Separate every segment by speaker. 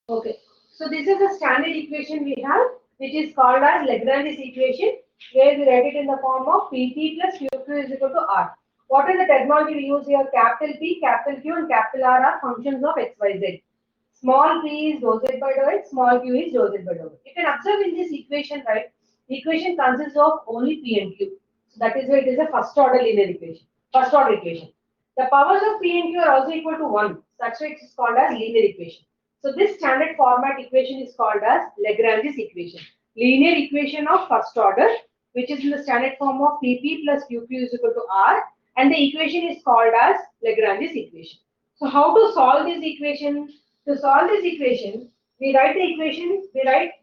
Speaker 1: Okay. So this is the standard equation we have, which is called as Lagrange's equation, where we write it in the form of Pt plus Qq is equal to R. What is the terminology we use here? Capital P, capital Q, and capital R are functions of x, y, z. Small p is dou z by dou x, small q is dou z by dou y. You can observe in this equation, right? The equation consists of only p and q. So that is why it is a first order linear equation, first order equation. The powers of p and q are also equal to 1. Such that it is called as linear equation. So this standard format equation is called as Lagrange's equation. Linear equation of first order, which is in the standard form of Pp plus Qq is equal to R, and the equation is called as Lagrange's equation. So how to solve this equation? To solve this equation, we write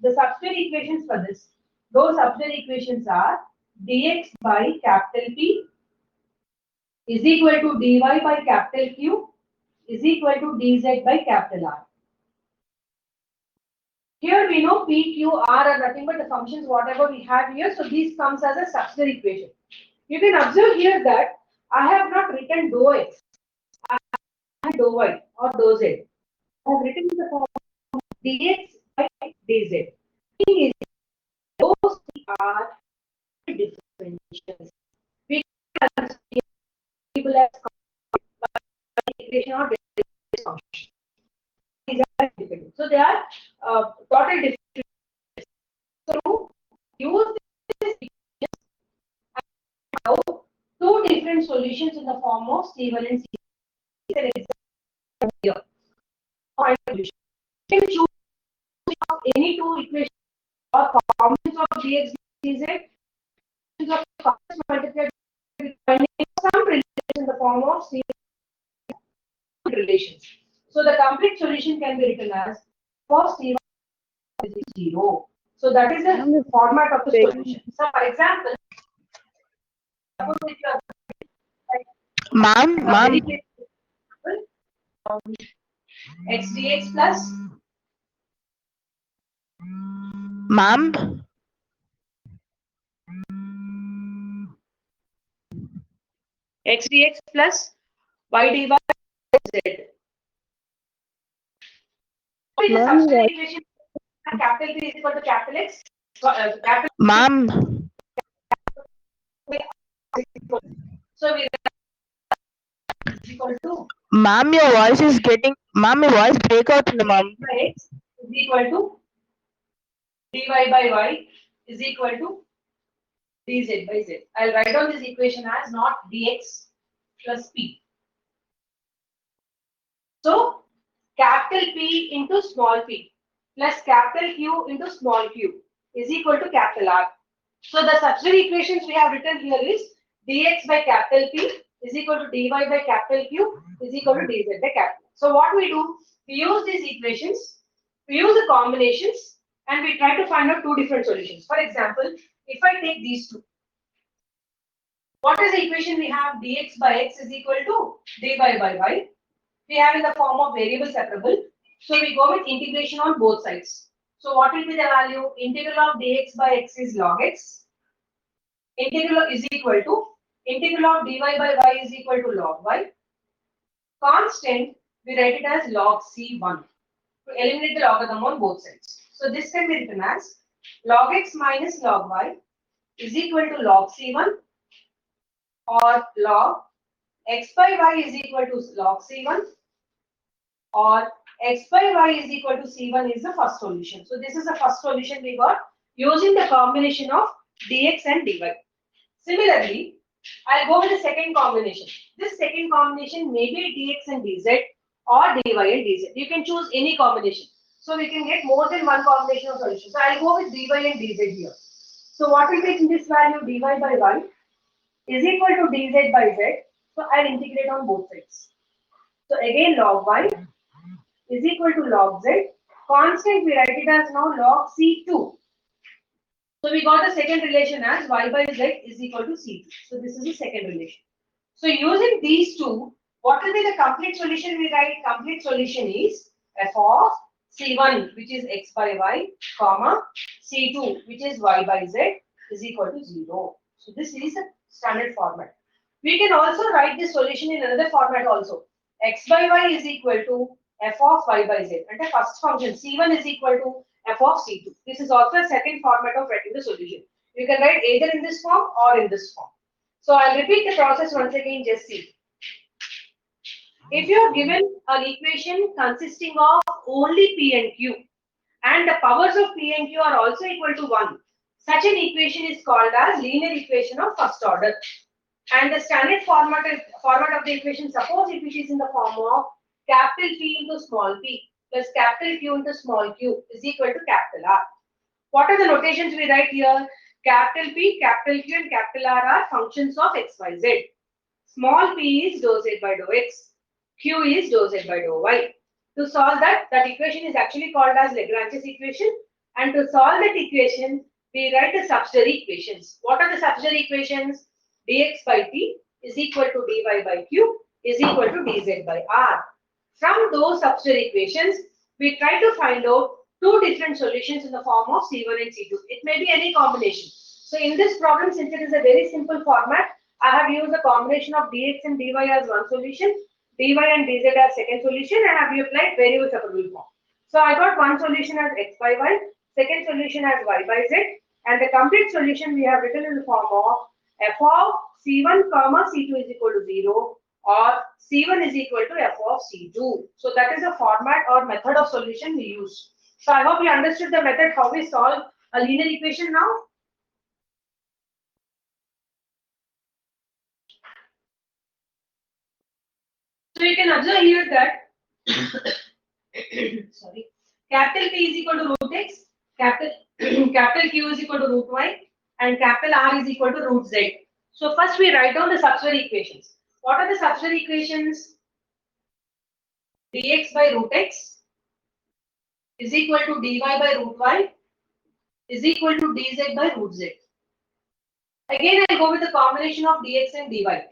Speaker 1: the subsidiary equations for this. Those subsidiary equations are dx by capital P is equal to dy by capital Q is equal to dz by capital R. Here we know P, Q, R are nothing but the functions whatever we have here. So this comes as a subsidiary equation. You can observe here that I have not written dou x, I have dou y or dou z. I have written in the form of dx by dz. Thing is, those are differentials. We can label as equation or function. These are independent. So they are total different. So use this equation and now two different solutions in the form of C1 and C2. An example here. Find solution. You can choose any two equations or combinations of dx dz, of functions multiplied with finding some relation in the form of C relations. So the complete solution can be written as for C1 is 0. So that is the format of the solution. So for example, suppose if you are
Speaker 2: Ma'am,
Speaker 1: a very
Speaker 2: ma'am,
Speaker 1: basic example, x dx plus
Speaker 2: ma'am,
Speaker 1: x dx plus y dy z. What is the
Speaker 2: ma'am,
Speaker 1: substitute equation? Capital P is equal to capital X. Capital
Speaker 2: ma'am,
Speaker 1: so we is equal to
Speaker 2: ma'am, your voice is getting, ma'am, your voice break out, ma'am.
Speaker 1: x by x is equal to dy by y is equal to dz by z. I'll write down this equation as not dx plus p. So capital P into small p plus capital Q into small q is equal to capital R. So the subsidiary equations we have written here is dx by capital P is equal to dy by capital Q is equal to dz by capital. So what we do, we use these equations, we use the combinations, and we try to find out two different solutions. For example, if I take these two, what is the equation we have? Dx by x is equal to dy by y. We have in the form of variable separable. So we go with integration on both sides. So what will be the value? Integral of dx by x is log x. Integral is equal to integral of dy by y is equal to log y. Constant, we write it as log c1 to eliminate the logarithm on both sides. So this can be written as log x minus log y is equal to log c1 or log x by y is equal to log c1 or x by y is equal to c1 is the first solution. So this is the first solution we got using the combination of dx and dy. Similarly, I'll go with the second combination. This second combination may be dx and dz or dy and dz. You can choose any combination. So we can get more than one combination of solutions. So I'll go with dy and dz here. So what will be in this value? Dy by y is equal to dz by z. So I'll integrate on both sides. So again log y is equal to log z. Constant we write it as now log c2. So we got the second relation as y by z is equal to c2. So this is the second relation. So using these two, what will be the complete solution we write? Complete solution is f of c1 which is x by y, comma c2 which is y by z is equal to 0. So this is a standard format. We can also write this solution in another format also. X by y is equal to f of y by z. And the first function C1 is equal to f of C2. This is also a second format of writing the solution. You can write either in this form or in this form. So I'll repeat the process once again, just see. If you are given an equation consisting of only P and Q, and the powers of P and Q are also equal to 1, such an equation is called as linear equation of first order. And the standard format of the equation, suppose if it is in the form of capital P into small p plus capital Q into small q is equal to capital R. What are the notations we write here? Capital P, capital Q and capital R are functions of x, y, z. Small p is dou z by dou x. Q is dou z by dou y. To solve that equation is actually called as Lagrange's equation. And to solve that equation, we write the subsidiary equations. What are the subsidiary equations? Dx by t is equal to dy by q is equal to dz by r. From those subsidiary equations, we try to find out two different solutions in the form of C1 and C2. It may be any combination. So in this problem, since it is a very simple format, I have used a combination of dx and dy as one solution, dy and dz as second solution, and I have applied variable separable form. So I got one solution as x by y, second solution as y by z, and the complete solution we have written in the form of f of C1 comma C2 is equal to 0 or C1 is equal to f of C2. So that is the format or method of solution we use. So I hope you understood the method how we solve a linear equation now. So you can observe here that sorry, capital P is equal to root x, capital Q is equal to root y, and capital R is equal to root z. So first we write down the subsidiary equations. What are the subsidiary equations? Dx by root x is equal to dy by root y is equal to dz by root z. Again, I'll go with the combination of dx and dy.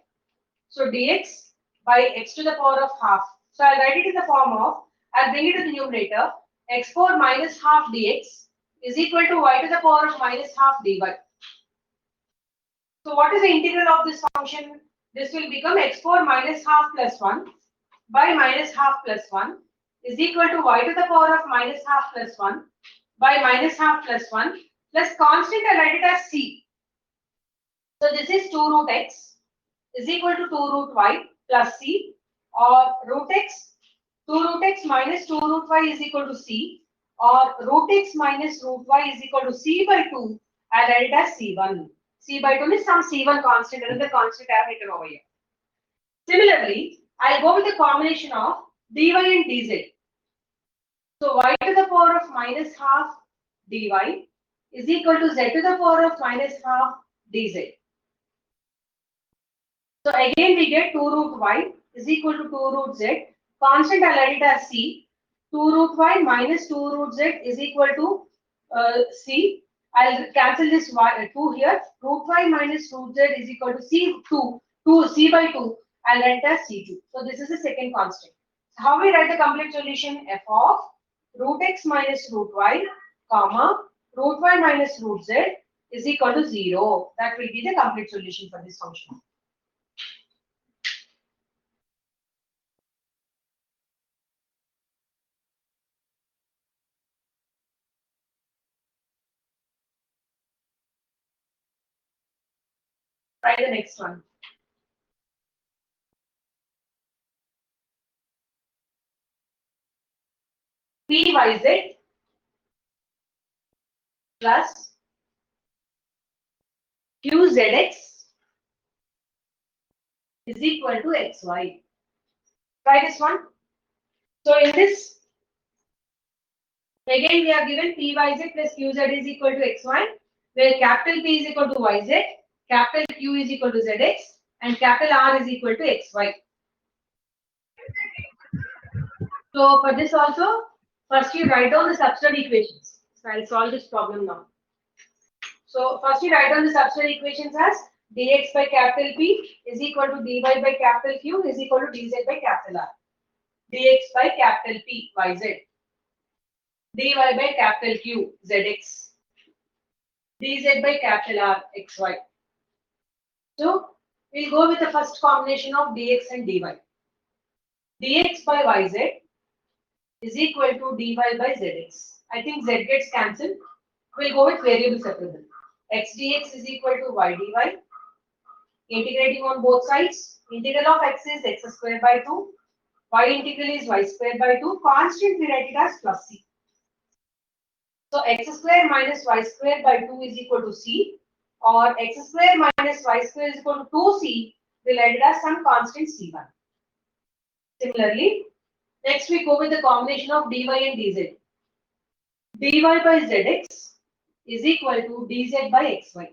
Speaker 1: So dx by x to the power of half. So I'll write it in the form of, I'll bring it to the numerator, x4 minus half dx is equal to y to the power of minus half dy. So what is the integral of this function? This will become x4 minus half plus 1 by minus half plus 1 is equal to y to the power of minus half plus 1 by minus half plus 1 plus constant, I write it as c. So this is 2 root x is equal to 2 root y plus c, or root x, 2 root x minus 2 root y is equal to c, or root x minus root y is equal to c by 2, I write it as c1. C by 2 is some C1 constant, another constant I have written over here. Similarly, I'll go with the combination of dy and dz. So y to the power of minus half dy is equal to z to the power of minus half dz. So again we get 2 root y is equal to 2 root z. Constant I'll write it as c. 2 root y minus 2 root z is equal to c. I'll cancel this 2 here. Root y minus root z is equal to c by 2. I'll write as c2. So this is the second constant. So how we write the complete solution? F of root x minus root y, comma, root y minus root z is equal to 0. That will be the complete solution for this function. Try the next one. Pyz plus qzx is equal to xy. Try this one. So in this, again we are given Pyz plus qz is equal to xy, where capital P is equal to yz, capital Q is equal to zx, and capital R is equal to xy. So for this also, first you write down the subsidiary equations. So I'll solve this problem now. So first you write down the subsidiary equations as dx by capital P is equal to dy by capital Q is equal to dz by capital R. Dx by capital P yz, dy by capital Q zx, dz by capital R xy. So we'll go with the first combination of dx and dy. Dx by yz is equal to dy by zx. I think z gets cancelled. We'll go with variable separable. X dx is equal to y dy. Integrating on both sides. Integral of x is x square by 2. Y integral is y square by 2. Constant we write it as plus c. So x square minus y square by 2 is equal to c, or x square minus y square is equal to 2c. We'll write it as some constant c1. Similarly, next we go with the combination of dy and dz. dy by zx is equal to dz by xy.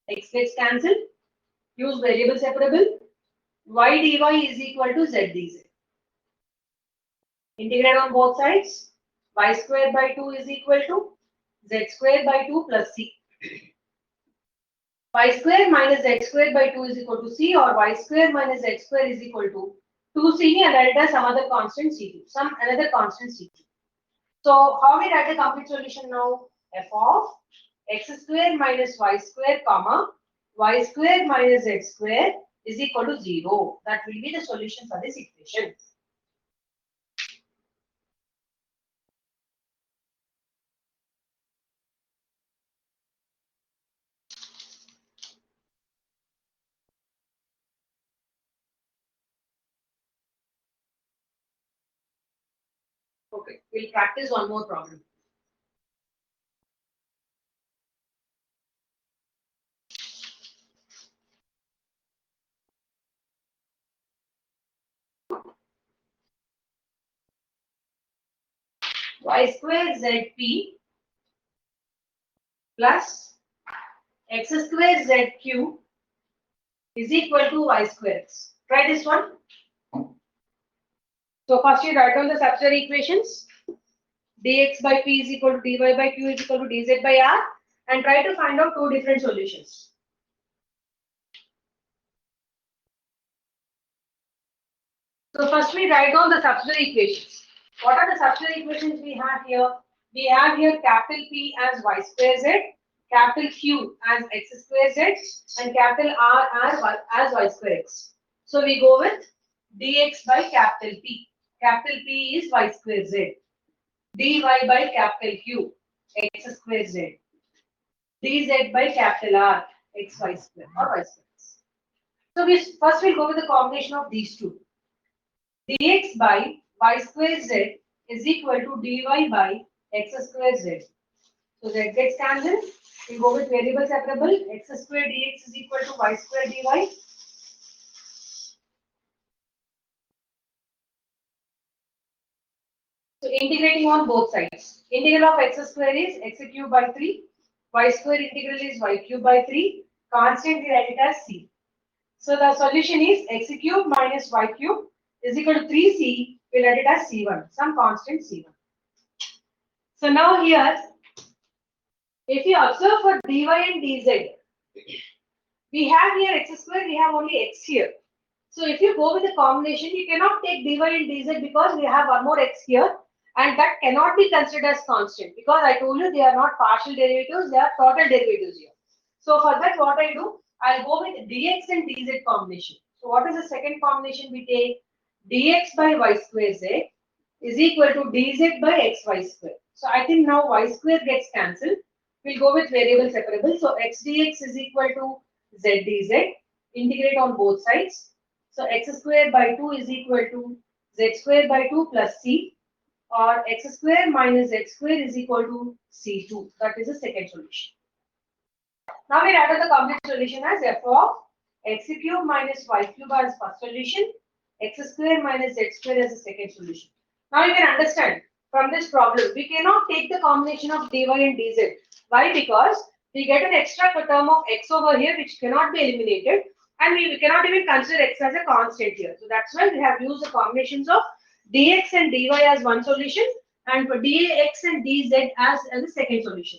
Speaker 1: X gets cancelled. Use variable separable. Y dy is equal to z dz. Integrate on both sides. Y square by 2 is equal to z square by 2 plus c. Y square minus z square by 2 is equal to c, or y square minus z square is equal to 2c, and write it as some other constant c2, some another constant c2. So how we write the complete solution now? F of x square minus y square comma y square minus z square is equal to 0. That will be the solution for this equation. Okay, we'll practice one more problem. Y square zp plus x square zq is equal to y square x. Try this one. So first you write down the subsidiary equations. Dx by p is equal to dy by q is equal to dz by r, and try to find out two different solutions. So first we write down the subsidiary equations. What are the subsidiary equations we have here? We have here capital P as y square z, capital Q as x square z, and capital R as y square x. So we go with dx by capital P. Capital P is y square z. dy by capital Q, x square z. dz by capital R, xy square or y square. So first we'll go with the combination of these two. Dx by y square z is equal to dy by x square z. So z gets cancelled. We'll go with variable separable. X square dx is equal to y square dy. So integrating on both sides. Integral of x square is x cube by 3. Y square integral is y cube by 3. Constant we write it as c. So the solution is x cube minus y cube is equal to 3c. We'll write it as c1, some constant c1. So now here, if you observe for dy and dz, we have here x square, we have only x here. So if you go with the combination, you cannot take dy and dz because we have one more x here, and that cannot be considered as constant because I told you they are not partial derivatives, they are total derivatives here. So for that, what I do, I'll go with dx and dz combination. So what is the second combination we take? Dx by y square z is equal to dz by xy square. So I think now y square gets cancelled. We'll go with variable separable. So x dx is equal to z dz. Integrate on both sides. So x square by 2 is equal to z square by 2 plus c, or x square minus z square is equal to c2. That is the second solution. Now we write out the complete solution as f of x cube minus y cube as first solution, x square minus z square as the second solution. Now you can understand from this problem, we cannot take the combination of dy and dz. Why? Because we get an extra term of x over here which cannot be eliminated, and we cannot even consider x as a constant here. So that's why we have used the combinations of dx and dy as one solution, and for dx and dz as the second solution.